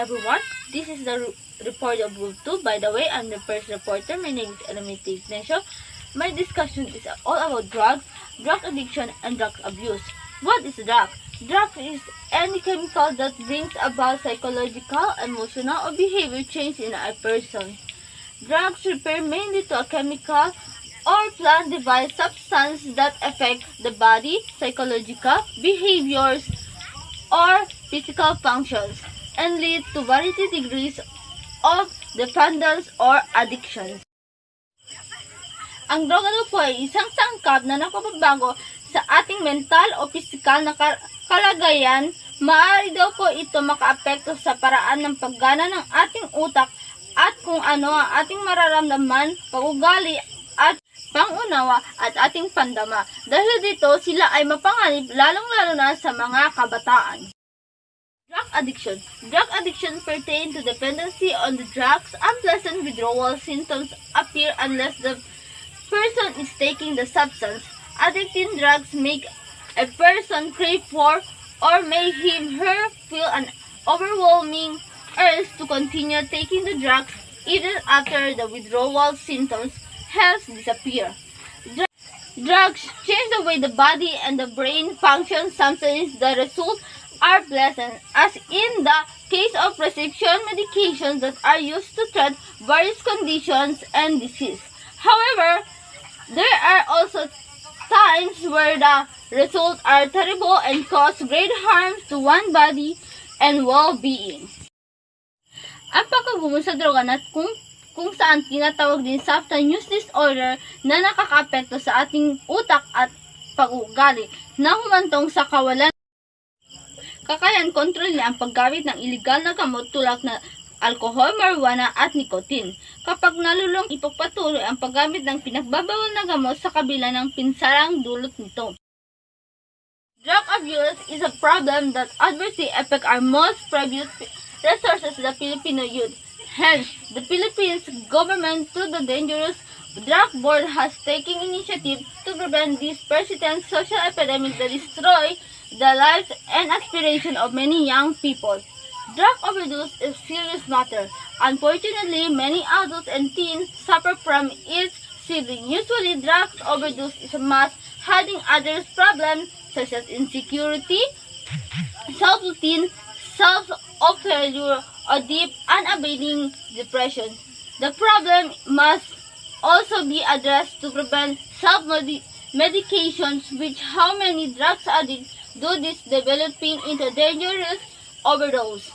everyone. This is the report of Group 2. By the way, I'm the first reporter. My name is Elementary Ignacio. My discussion is all about drugs, drug addiction, and drug abuse. What is drug? Drug is any chemical that brings about psychological, emotional, or behavior change in a person. Drugs refer mainly to a chemical or plant-derived substance that affect the body, psychological, behaviors, or physical functions, and lead to varying degrees of dependence or addiction. Ang droga daw po ay isang sangkap na nakababago sa ating mental o pisikal na kalagayan. Maaari daw po ito makaapekto sa paraan ng paggana ng ating utak at kung ano ang ating mararamdaman, pag-ugali at pangunawa at ating pandama. Dahil dito, sila ay mapanganib lalong-lalo na sa mga kabataan. Drug addiction. Drug addiction pertain to dependency on the drugs. Unpleasant withdrawal symptoms appear unless the person is taking the substance. Addictive drugs make a person crave for or make him/her feel an overwhelming urge to continue taking the drugs even after the withdrawal symptoms have disappeared. Drugs change the way the body and the brain function. Sometimes the results are pleasant, as in the case of prescription medications that are used to treat various conditions and disease. However, there are also times where the results are terrible and cause great harm to one's body and well-being. Ang pagkagumo sa droga na kung saan tinatawag din substance use disorder na nakakaapekto sa ating utak at pag-uugali na humantong sa kawalan kakayan kontrol niya ang paggamit ng iligal na gamot tulad na alcohol, marijuana at nicotine. Kapag nalulong, ipagpatuloy ang paggamit ng pinagbabawal na gamot sa kabila ng pinsalang dulot nito. Drug abuse is a problem that adversely affects our most precious resources, the Filipino youth. Hence, the Philippines government through the Dangerous Drug Board has taken initiative to prevent this persistent social epidemic that destroys the lives and aspirations of many young people. Drug overdose is a serious matter. Unfortunately, many adults and teens suffer from its sibling. Usually, drug overdose is a mass hiding other problems such as insecurity, self-routine, self-failure, or deep, unabating depression. The problem must also be addressed to prevent self-medications, which how many drugs addicts do this, developing into dangerous overdose.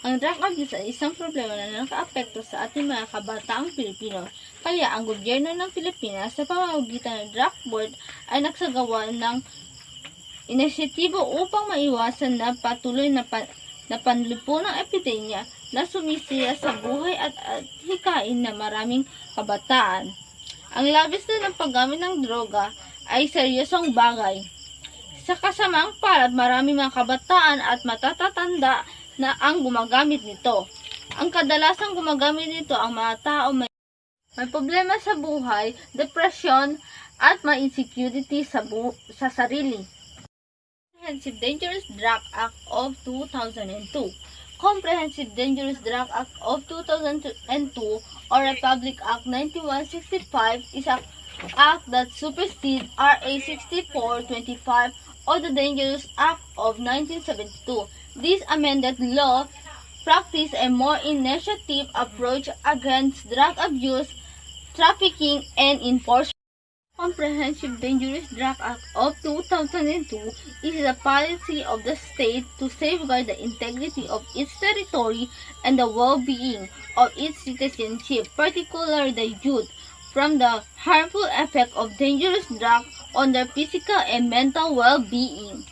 Ang drug abuse ay isang problema na nakaapekto sa ating mga kabataang Pilipino. Kaya ang gobyerno ng Pilipinas sa pamamagitan ng Drug Board ay nagsagawa ng inisyatibo upang maiwasan na patuloy na panlipunang epidemya na sumisira sa buhay at hikain na maraming kabataan. Ang labis na ng paggamit ng droga ay seryosong bagay. Sa kasamang palad, maraming mga kabataan at matatatanda na ang gumagamit nito. Ang kadalasang gumagamit nito ang mga tao may problema sa buhay, depresyon, at may insecurity sa sarili. Comprehensive Dangerous Drug Act of 2002. Comprehensive Dangerous Drug Act of 2002 or Republic Act 9165 is an act that supersedes RA 6425 or the Dangerous Act of 1972. This amended law practices a more initiative approach against drug abuse, trafficking, and enforcement. Comprehensive Dangerous Drug Act of 2002 is the policy of the state to safeguard the integrity of its territory and the well-being of its citizenship, particularly the youth, from the harmful effect of dangerous drugs on their physical and mental well-being.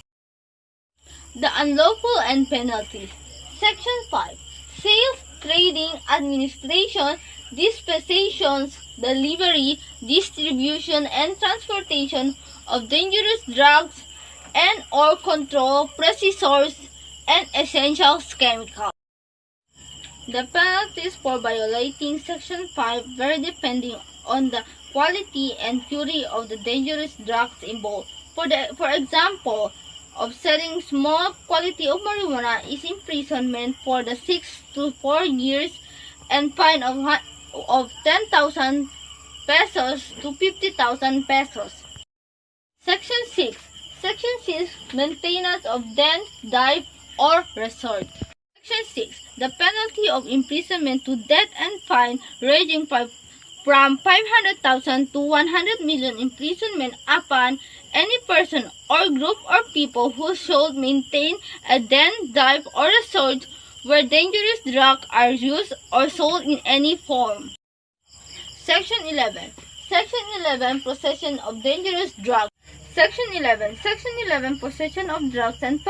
The unlawful and penalties. Section 5. Sales, trading, administration, dispensations, delivery, distribution, and transportation of dangerous drugs and or control precursors and essential chemicals. The penalties for violating Section 5 vary depending on the quality and purity of the dangerous drugs involved. For example, of selling small quantity of marijuana is imprisonment for the 6 to 4 years and fine of 10,000 pesos to 50,000 pesos. Section 6. Section 6. Maintenance of dens, dive, or resort. Section 6. The penalty of imprisonment to death and fine ranging from 500,000 to 100 million imprisonment upon any person or group or people who should maintain a den, dive, or resort where dangerous drugs are used or sold in any form. Section 11. Section 11. Possession of dangerous drugs. Section 11. Section 11. Possession of drugs and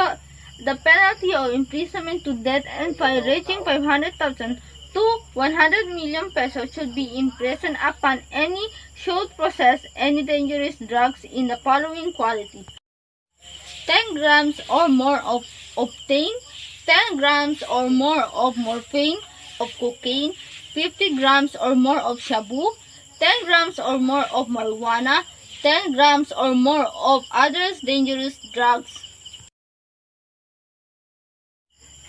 the penalty of imprisonment to death and fine ranging 500,000 to 100 million pesos should be imprisoned upon any should possess any dangerous drugs in the following quality: 10 grams or more of octane, 10 grams or more of morphine, of cocaine, 50 grams or more of shabu, 10 grams or more of marijuana, 10 grams or more of other dangerous drugs.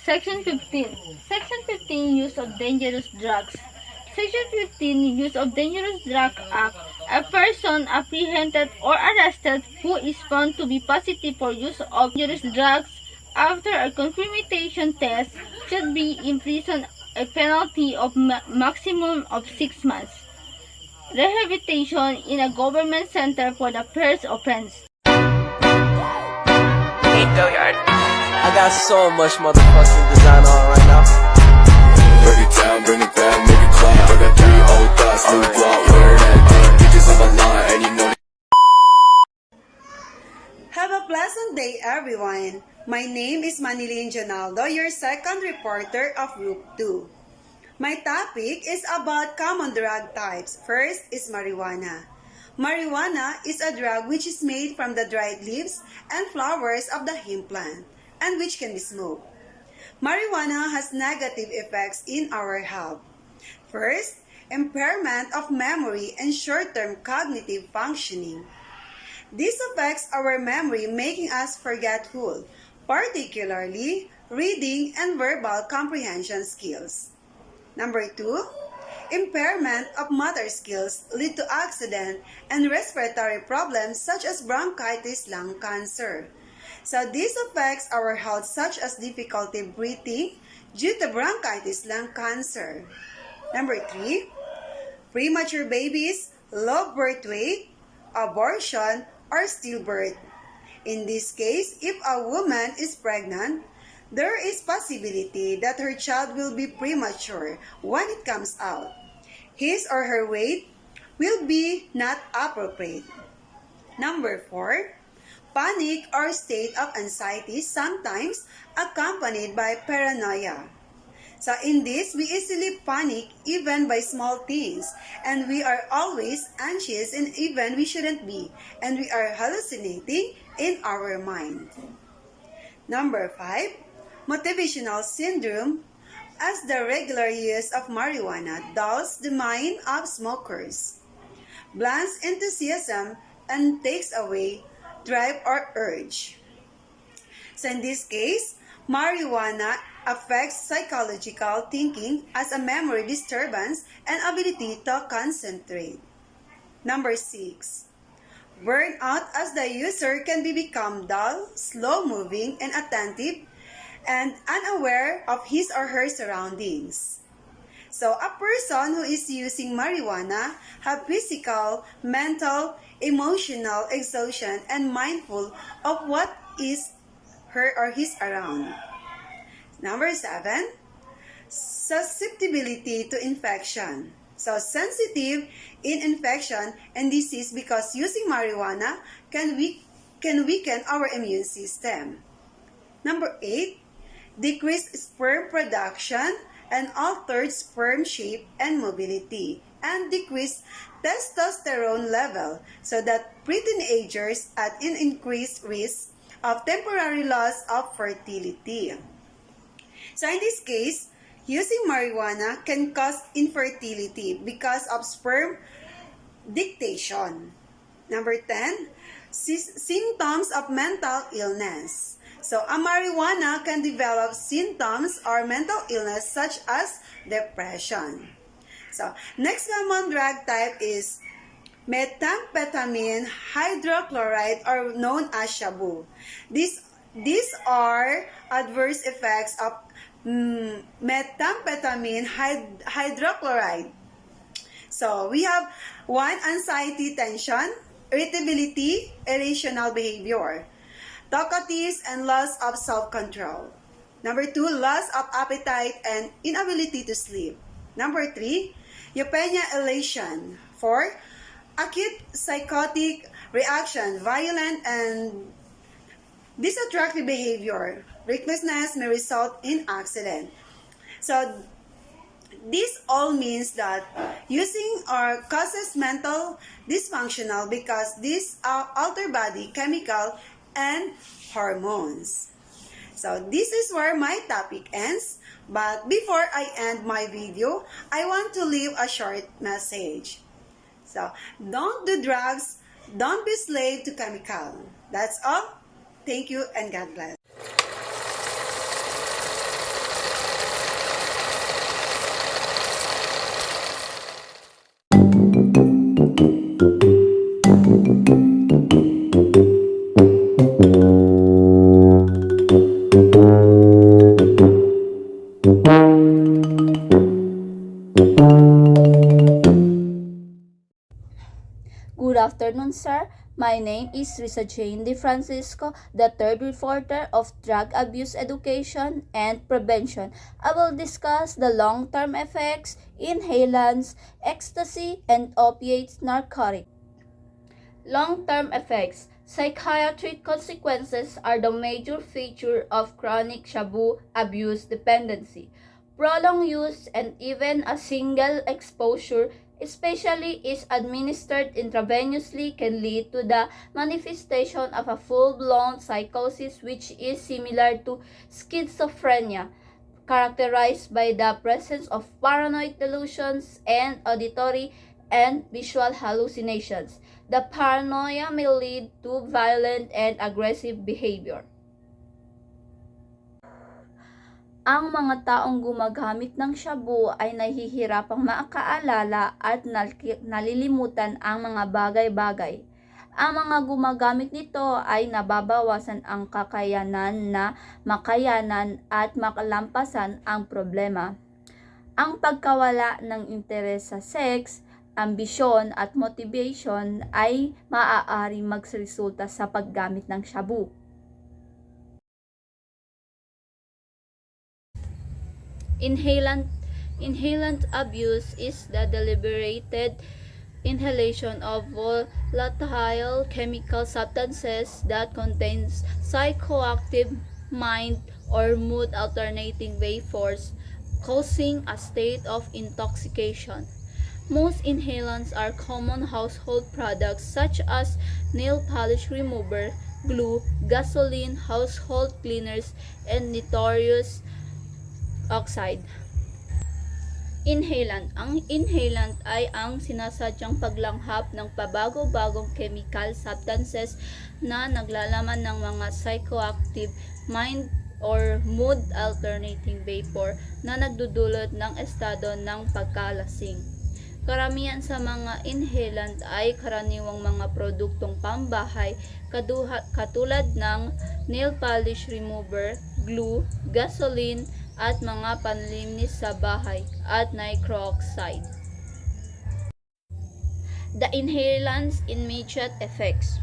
Section 15. Section 15. Use of dangerous drugs. Section 15. Use of dangerous drug act. A person apprehended or arrested who is found to be positive for use of dangerous drugs after a confirmation test should be imprisoned a penalty of maximum of 6 months. Rehabilitation in a government center for the first offense. Hey, Billiard. I got so much motherfucking design on right now. Break it down, bring it back, make it clap. I got 3 old thoughts, new block, wear that thing. Bitches on my line, and you know. Have a pleasant day, everyone. My name is Manilyn Jonaldo, your second reporter of Group 2. My topic is about common drug types. First is marijuana. Marijuana is a drug which is made from the dried leaves and flowers of the hemp plant, and which can be smoked. Marijuana has negative effects in our health. First, impairment of memory and short-term cognitive functioning. This affects our memory, making us forgetful, particularly reading and verbal comprehension skills. Number 2, impairment of motor skills lead to accident and respiratory problems such as bronchitis, lung cancer. So this affects our health such as difficulty breathing due to bronchitis, lung cancer. Number 3, premature babies, low birth weight, abortion, or stillbirth. In this case, if a woman is pregnant, there is possibility that her child will be premature when it comes out. His or her weight will be not appropriate. Number 4, panic or state of anxiety, sometimes accompanied by paranoia. So in this, we easily panic even by small things, and we are always anxious and even we shouldn't be, and we are hallucinating in our mind. Number 5, motivational syndrome, as the regular use of marijuana dulls the mind of smokers, blunts enthusiasm, and takes away drive or urge. So in this case, marijuana affects psychological thinking as a memory disturbance and ability to concentrate. Number 6, burnout, as the user can become dull, slow-moving, and attentive, and unaware of his or her surroundings. So a person who is using marijuana have physical, mental, emotional exhaustion and mindful of what is her or his around. Number 7, susceptibility to infection. So sensitive in infection and disease because using marijuana can weaken our immune system. Number 8, decreased sperm production and altered sperm shape and mobility, and decreased testosterone level, so that pre-teenagers at an increased risk of temporary loss of fertility. So in this case, using marijuana can cause infertility because of sperm dictation. Number 10, Symptoms of mental illness. So, a marijuana can develop symptoms or mental illness such as depression. So, next common drug type is methamphetamine hydrochloride, or known as shabu. These are adverse effects of methamphetamine hydrochloride. So, we have one, anxiety, tension, irritability, irrational behavior, talkative, and loss of self-control. Number 2, loss of appetite and inability to sleep. Number 3, euphoria elation. 4, acute psychotic reaction, violent and distracted behavior. Recklessness may result in accident. So, this all means that using or causes mental dysfunctional because these alter body chemical and hormones. So this is where my topic ends. But before I end my video, I want to leave a short message. So don't do drugs, don't be slave to chemical. That's all. Thank you and God bless. Good afternoon, sir. My name is Risa Jane De Francisco, the third reporter of Drug Abuse Education and Prevention. I will discuss the long-term effects, inhalants, ecstasy, and opiates narcotics. Long-term effects. Psychiatric consequences are the major feature of chronic shabu abuse dependency. Prolonged use and even a single exposure, especially is administered intravenously, can lead to the manifestation of a full-blown psychosis which is similar to schizophrenia, characterized by the presence of paranoid delusions and auditory and visual hallucinations. The paranoia may lead to violent and aggressive behavior. Ang mga taong gumagamit ng shabu ay nahihirapang makaalala at nalilimutan ang mga bagay-bagay. Ang mga gumagamit nito ay nababawasan ang kakayanan na makayanan at makalampasan ang problema. Ang pagkawala ng interes sa sex, ambisyon at motivation ay maaaring magresulta sa paggamit ng shabu. Inhalant abuse is the deliberated inhalation of volatile chemical substances that contains psychoactive mind or mood alternating vapors, causing a state of intoxication. Most inhalants are common household products such as nail polish remover, glue, gasoline, household cleaners, and nitrous oxide. Inhalant. Ang inhalant ay ang sinasadyang paglanghap ng pabago-bagong chemical substances na naglalaman ng mga psychoactive, mind or mood alternating vapor na nagdudulot ng estado ng pagkalasing. Karamihan sa mga inhalant ay karaniwang mga produktong pambahay katulad ng nail polish remover, glue, gasoline, at mga panlinis sa bahay at nitrous oxide. The inhalant's immediate effects: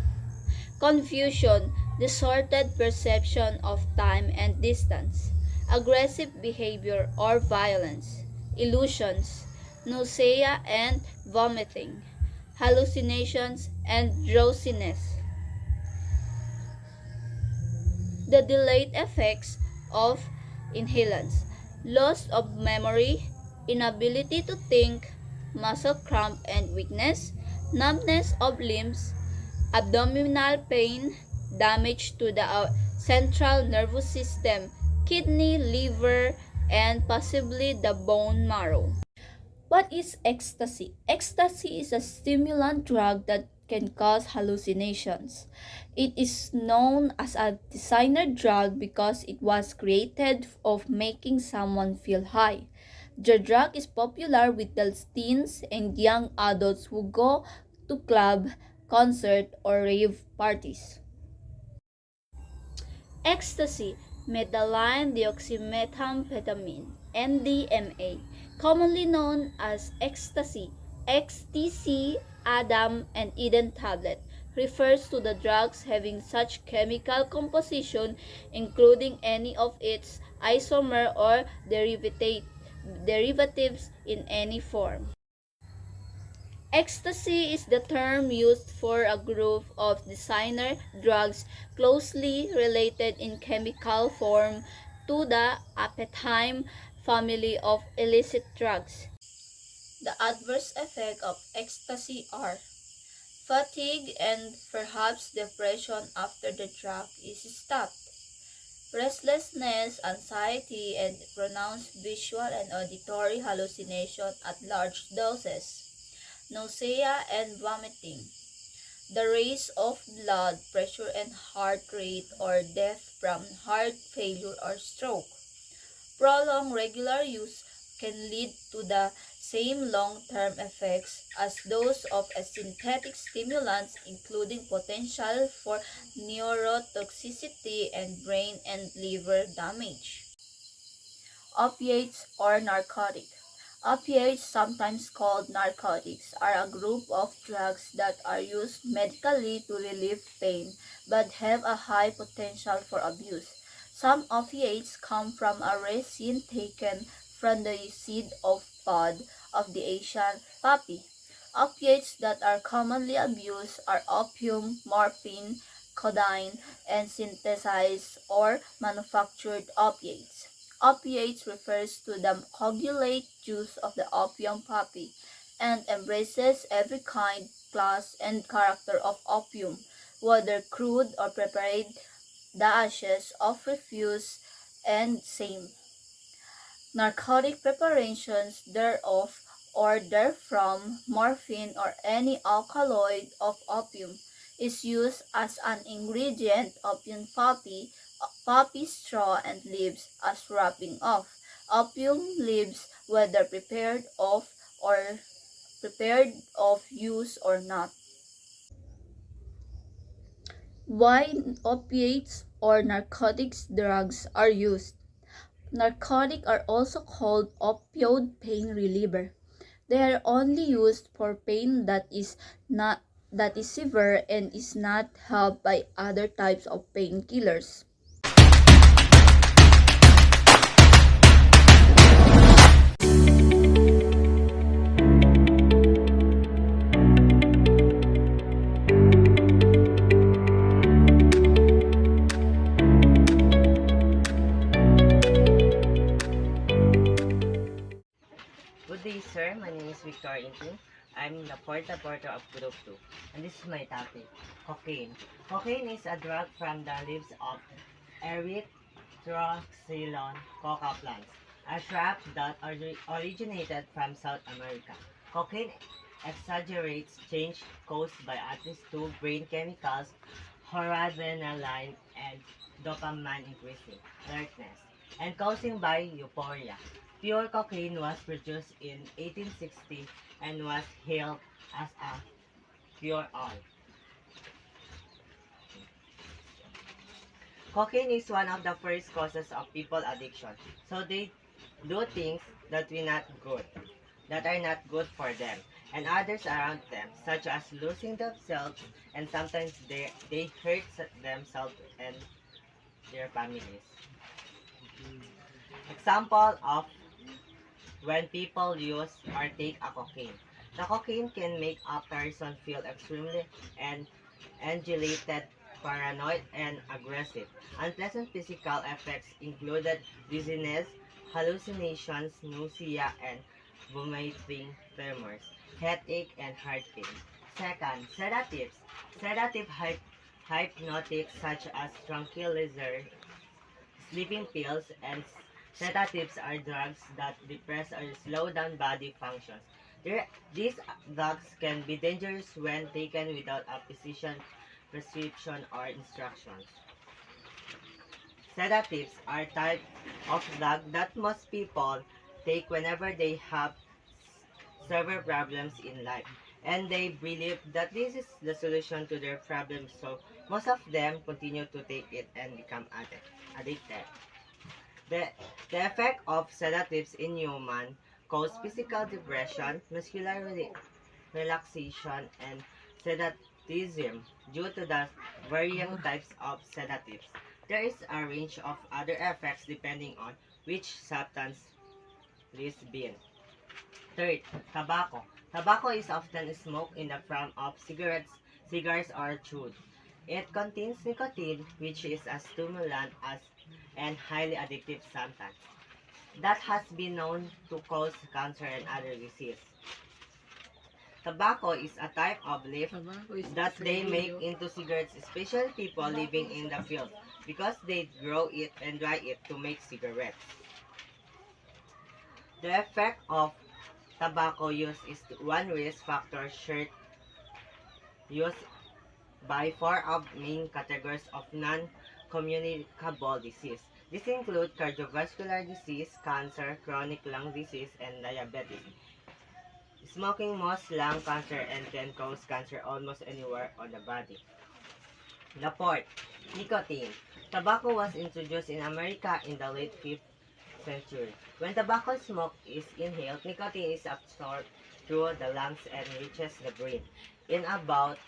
confusion, distorted perception of time and distance, aggressive behavior or violence, illusions, nausea and vomiting, hallucinations and drowsiness. The delayed effects of inhalants: loss of memory, inability to think, muscle cramp and weakness, numbness of limbs, abdominal pain, damage to the central nervous system, kidney, liver, and possibly the bone marrow. What is ecstasy? Ecstasy is a stimulant drug that can cause hallucinations. It is known as a designer drug because it was created of making someone feel high. The drug is popular with the teens and young adults who go to club, concert, or rave parties. Ecstasy, methylene dioxymethamphetamine, MDMA, commonly known as ecstasy, XTC, Adam and Eden tablet, refers to the drugs having such chemical composition, including any of its isomer or derivatives in any form. Ecstasy is the term used for a group of designer drugs closely related in chemical form to the amphetamine family of illicit drugs. The adverse effects of ecstasy are fatigue and perhaps depression after the drug is stopped, restlessness, anxiety, and pronounced visual and auditory hallucination at large doses, nausea and vomiting, the raise of blood pressure and heart rate or death from heart failure or stroke. Prolonged regular use can lead to the same long-term effects as those of a synthetic stimulants, including potential for neurotoxicity and brain and liver damage. Opiates or narcotic. Opiates, sometimes called narcotics, are a group of drugs that are used medically to relieve pain but have a high potential for abuse. Some opiates come from a resin taken from the seed of pod of the Asian poppy. Opiates that are commonly abused are opium, morphine, codeine, and synthesized or manufactured opiates. Opiates refers to the coagulate juice of the opium poppy and embraces every kind, class, and character of opium, whether crude or prepared, the ashes of refuse, and same narcotic preparations thereof or therefrom, morphine or any alkaloid of opium is used as an ingredient opium poppy straw and leaves as wrapping of opium leaves whether prepared of use or not. Why opiates or narcotics drugs are used? Narcotics are also called opioid pain reliever. They are only used for pain that is severe and is not helped by other types of painkillers. Good day, sir. My name is Victor Inting. I'm the fourth reporter of Group 2, and this is my topic, cocaine. Cocaine is a drug from the leaves of Erythroxylon coca plants, a shrub that originated from South America. Cocaine exaggerates change caused by at least two brain chemicals, noradrenaline and dopamine, increasing alertness and causing by euphoria. Pure cocaine was produced in 1860 and was hailed as a pure oil. Cocaine is one of the first causes of people addiction. So they do things that are not good for them and others around them, such as losing themselves, and sometimes they hurt themselves and their families. Example of when people use or take a cocaine. The cocaine can make a person feel extremely and agitated, paranoid, and aggressive. Unpleasant physical effects included dizziness, hallucinations, nausea, and vomiting, tremors, headache, and heart pain. Second, sedatives. Sedative hypnotics such as tranquilizer, sleeping pills, and sedatives are drugs that depress or slow down body functions. These drugs can be dangerous when taken without a physician prescription or instructions. Sedatives are type of drug that most people take whenever they have severe problems in life, and they believe that this is the solution to their problems, so most of them continue to take it and become addicted. The, the effect of sedatives in human cause physical depression, muscular relaxation, and sedatism due to the varying types of sedatives. There is a range of other effects depending on which substance is being. Third, tobacco. Tobacco is often smoked in the form of cigars, or chewed. It contains nicotine, which is a stimulant and highly addictive substance that has been known to cause cancer and other diseases. Tobacco is a type of leaf that they make into cigarettes, especially people living in the field, because they grow it and dry it to make cigarettes. The effect of tobacco use is one risk factor shared use by four of main categories of non-communicable disease. These include cardiovascular disease, cancer, chronic lung disease, and diabetes. Smoking most lung cancer and can cause cancer almost anywhere on the body. The fourth, nicotine. Tobacco was introduced in America in the late 5th century. When tobacco smoke is inhaled, nicotine is absorbed through the lungs and reaches the brain in about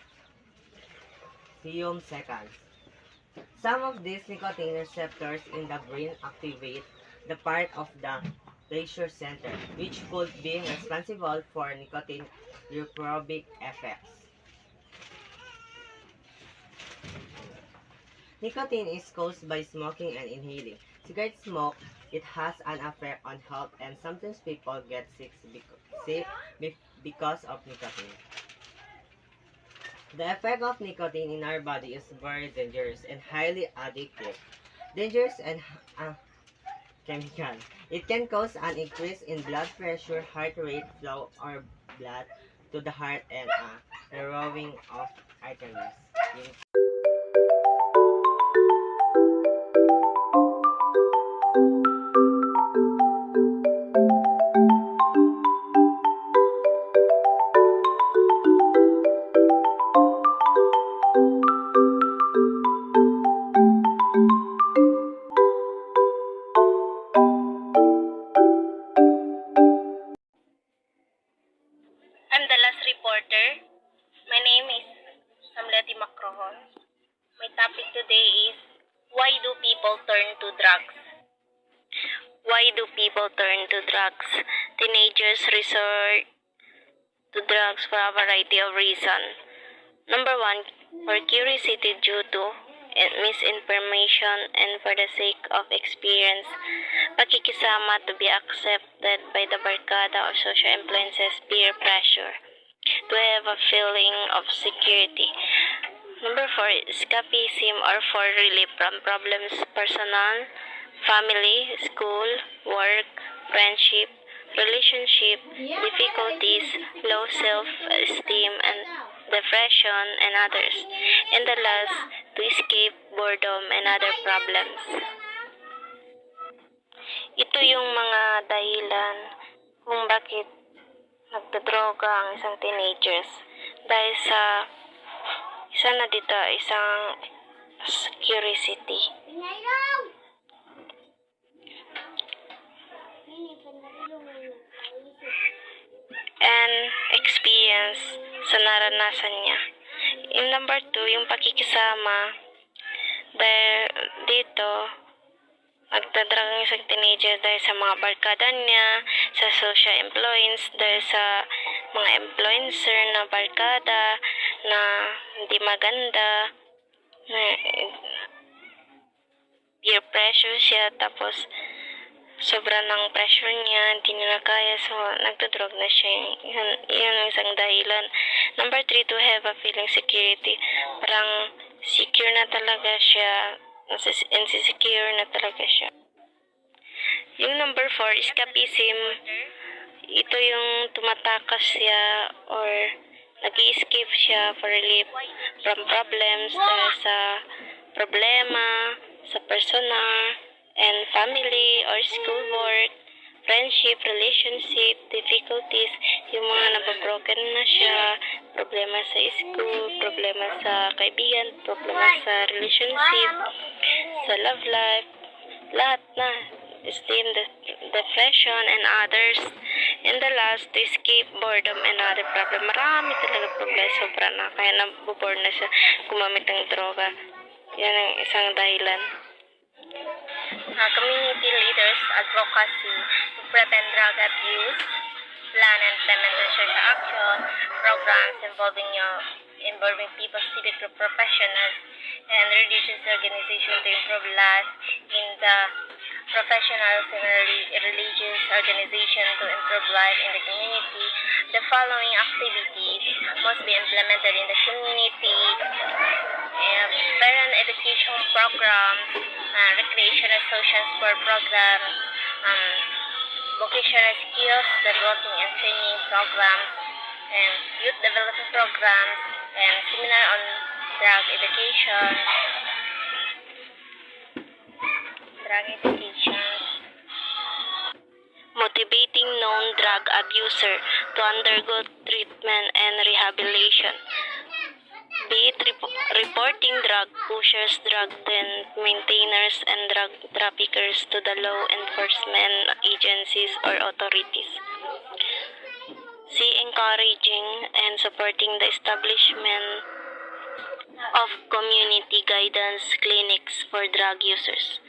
few seconds. Some of these nicotine receptors in the brain activate the part of the pleasure center, which could be responsible for nicotine euphoric effects. Nicotine is caused by smoking and inhaling. Cigarette smoke, it has an effect on health, and sometimes people get sick because of nicotine. The effect of nicotine in our body is very dangerous and highly addictive. Dangerous and chemical. It can cause an increase in blood pressure, heart rate, flow or blood to the heart, and a narrowing of arteries. I'm the last reporter. My name is Samleti Macrohon. My topic today is why do people turn to drugs? Why do people turn to drugs? Teenagers resort to drugs for a variety of reasons. Number one, for curiosity due to misinformation and for the sake of experience. Pakikisama to be accepted by the barkada or social influences, peer pressure. To have a feeling of security. Number four, escapism or for relief from problems, personal, family, school, work, friendship, relationship, difficulties, low self-esteem, and depression, and others. And the last, to escape boredom and other problems. Ito yung mga dahilan kung bakit nagdodroga ang isang teenagers. Dahil sa isa na dito, isang curiosity. And experience sa naranasan niya. Yung number two, yung pakikisama. Dahil dito, nagdadrag ng isang teenager dahil sa mga barkada niya, sa social influence, dahil sa mga influencer na barkada na hindi maganda, na peer pressure siya, tapos sobra ng pressure niya, hindi niya na kaya, so nagdodrog na siya. Yun ang isang dahilan. Number three, to have a feeling security. Parang secure na talaga siya, insecure na talaga siya. Yung number four, escapism. ito yung tumatakas siya or nag-i-escape siya for relief from problems dahil sa problema sa personal and family or school work, friendship, relationship, difficulties, yung mga nababroken na siya, problema sa school, problema sa kaibigan, problema sa relationship, sa love life, lahat na, esteem, depression, and others. And the last, to escape boredom and other problem. Marami talaga problema, sobra na, kaya nabobore na siya gumamit ng droga. Yan ang isang dahilan. Community leaders, advocacy to prevent drug abuse, plan and implement research action, programs involving people, civic professionals, and religious organizations to improve life in the professionals and religious organizations to improve life in the community. The following activities must be implemented in the community: parent education programs, recreational social sport programs, vocational skills developing and training programs, and youth development programs, and seminar on drug education. Motivating known drug abuser to undergo treatment and rehabilitation. Be it reporting drug pushers, drug den maintainers, and drug traffickers to the law enforcement agencies or authorities. C. Encouraging and supporting the establishment of community guidance clinics for drug users.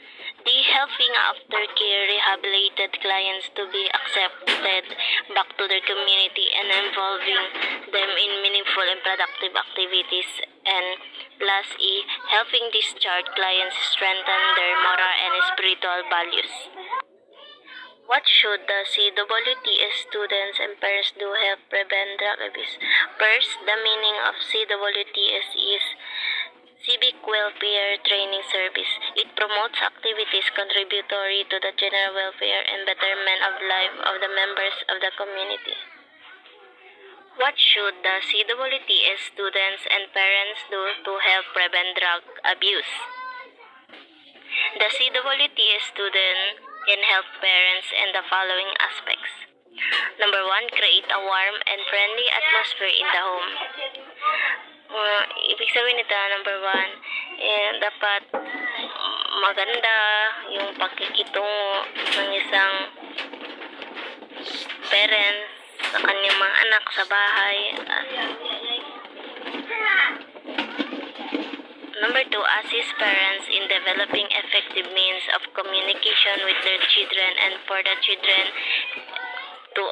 D. Helping aftercare rehabilitated clients to be accepted back to their community and involving them in meaningful and productive activities. And last E. Helping discharged clients strengthen their moral and spiritual values. What should the CWTS students and parents do help prevent drug abuse? First, the meaning of CWTS is Civic Welfare Training Service. It promotes activities contributory to the general welfare and betterment of life of the members of the community. What should the CWTS students and parents do to help prevent drug abuse? The CWTS student can help parents in the following aspects. Number 1, create a warm and friendly atmosphere in the home. Ibig sabihin nito, number 1, dapat maganda yung pagkikitungo ng isang parents sa kanyang mga anak sa bahay. Number 2, assist parents in developing effective means of communication with their children and for the children to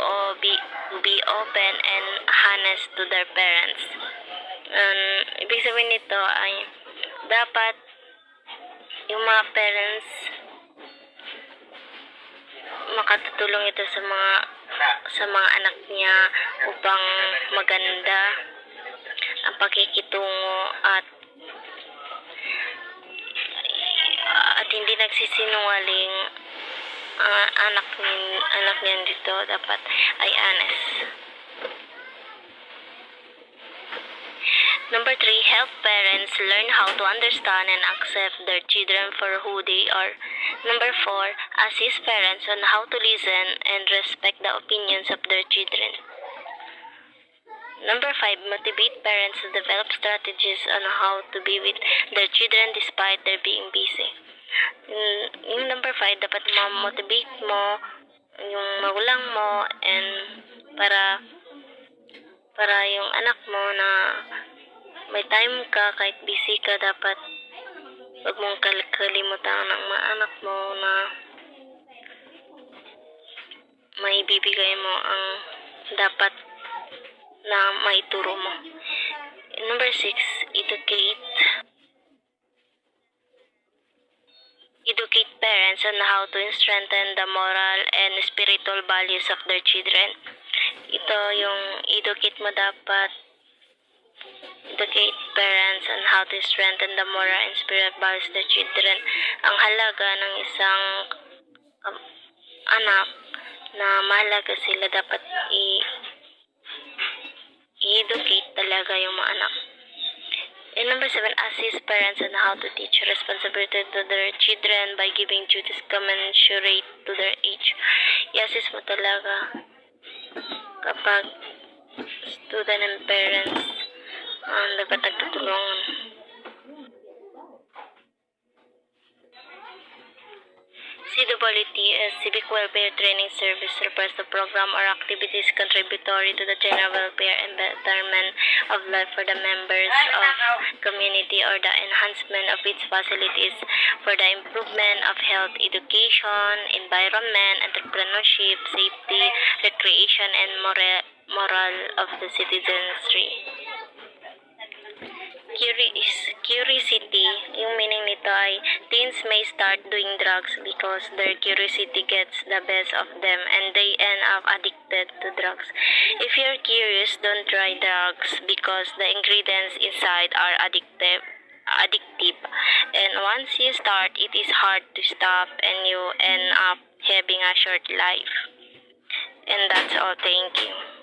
be open and honest to their parents. Ibig sabihin nito ay dapat yung mga parents makatutulong ito sa mga anak niya upang maganda ang pakikitungo at hindi nagsisinungaling ang anak niya dito, dapat ay honest. Number 3, help parents learn how to understand and accept their children for who they are. Number 4, assist parents on how to listen and respect the opinions of their children. Number 5, motivate parents to develop strategies on how to be with their children despite their being busy. Yung number 5, dapat ma-motivate mo yung magulang mo and para yung anak mo na may time ka kahit busy ka, dapat wag mong kalimutan ng mga anak mo na may bibigay mo ang dapat na maituro mo. Number 6, educate parents on how to strengthen the moral and spiritual values of their children. Ito yung educate mo, dapat educate parents on how to strengthen the moral and spiritual values of their children. Ang halaga ng isang anak na mahalaga sila, dapat i-educate talaga yung mga anak. And number 7, assist parents on how to teach responsibility to their children by giving duties commensurate to their age. I-assist mo talaga kapag student and parents dapat nagtutulungan. CWT is Civic Welfare Training Service, refers to program or activities contributory to the general welfare and betterment of life for the members of community or the enhancement of its facilities for the improvement of health, education, environment, entrepreneurship, safety, recreation, and moral of the citizenry. Curiosity, yung meaning nito ay teens may start doing drugs because their curiosity gets the best of them and they end up addicted to drugs. If you're curious, don't try drugs because the ingredients inside are addictive, and once you start, it is hard to stop and you end up having a short life. And that's all. Thank you.